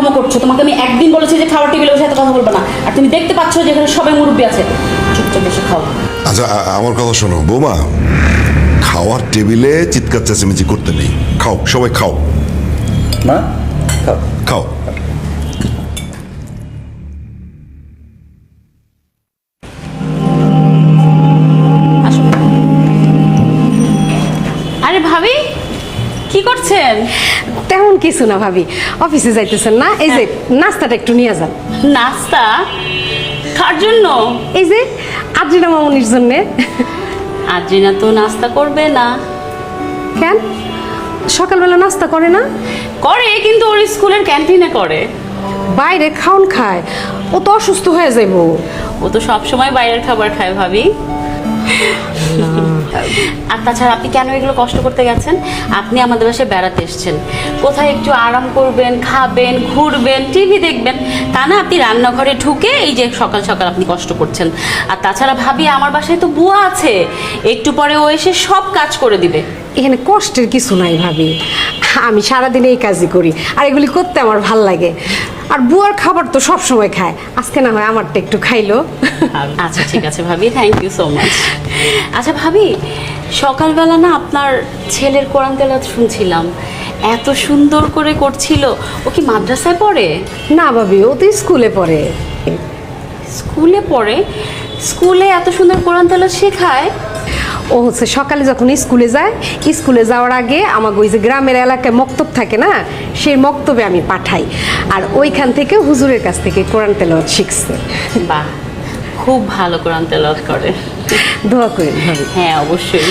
অপকর্ম করছো। তোমাকে আমি একদিন বলেছি যে খাবার টেবিলে বসে এত কথা বলবে না, আর তুমি দেখতে পাচ্ছ যে এখানে সবাই মুরব্বী আছে, চুপচাপ বসে খাও। আচ্ছা আমার কথা শোনো বৌমা, খাওয়ার টেবিলে চিৎকার চেঁচামেচি করতে নেই। খাও, সবাই খাও। মা খাও। খাও। আসো। আরে ভাবি, কি করছেন? তেমন কিছু না ভাবি, অফিসে যাইতেছেন না? এই যে নাস্তাটা একটু নিয়ে যান। নাস্তা? কার জন্য? এই যে আদ্রিনা মামুনির জন্য। আদ্রিনা তো নাস্তা করবে না। কেন, সকালবেলা নাস্তা করে না? করে, কিন্তু ওর স্কুলের ক্যান্টিনে করে। বাইরে খাওন খায়, ও তো অসুস্থ হয়ে যাইব। ও তো সবসময় বাইরের খাবার খায় ভাবি। আর তাছাড়া আপনি কেন এগুলো কষ্ট করতে গেছেন? আপনি আমাদের বাসায় বেড়াতে এসেছেন, কোথায় একটু আরাম করবেন, খাবেন, ঘুরবেন, টিভি দেখবেন, তা না আপনি রান্নাঘরে ঢুকে এই যে সকাল সকাল আপনি কষ্ট করছেন। আর তাছাড়া ভাবি, আমার বাসায় তো বুয়া আছে, একটু পরে ও এসে সব কাজ করে দিবে। এখানে কষ্টের কিছু নাই ভাবি, আমি সারাদিন এই কাজই করি, আর এগুলি করতে আমার ভাল লাগে। আর বুয়ার খাবার তো সব সময় খায়, আজকে না হয় আমারটা একটু খাইলো। আচ্ছা ঠিক আছে ভাবি, থ্যাংক ইউ সো মাচ। আচ্ছা ভাবি, সকালবেলা না আপনার ছেলের কোরআন তেলাওয়াত শুনছিলাম, এত সুন্দর করে করছিল। ও কি মাদ্রাসায় পড়ে? না ভাবি, ও তো স্কুলে পড়ে। স্কুলে পড়ে? স্কুলে এত সুন্দর কোরআন তেলাওয়াত শেখায়? ও হচ্ছে সকালে যখন স্কুলে যায়, স্কুলে যাওয়ার আগে আমাকে ওই যে গ্রামের এলাকায় মক্তব থাকে না, সেই মক্তবে আমি পাঠাই, আর ওইখান থেকে হুজুরের কাছ থেকে কোরআন তেলাওয়াত শিখছে। বাহ, খুব ভালো কোরআন তেলাওয়াত করে। দোয়া করেন ভাবি। হ্যাঁ অবশ্যই।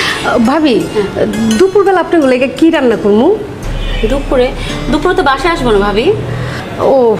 ভাবি, দুপুরবেলা আপনার লেগে কি রান্না করবো? দুপুরে? দুপুরে তো বাসায় আসবো না ভাবি। ও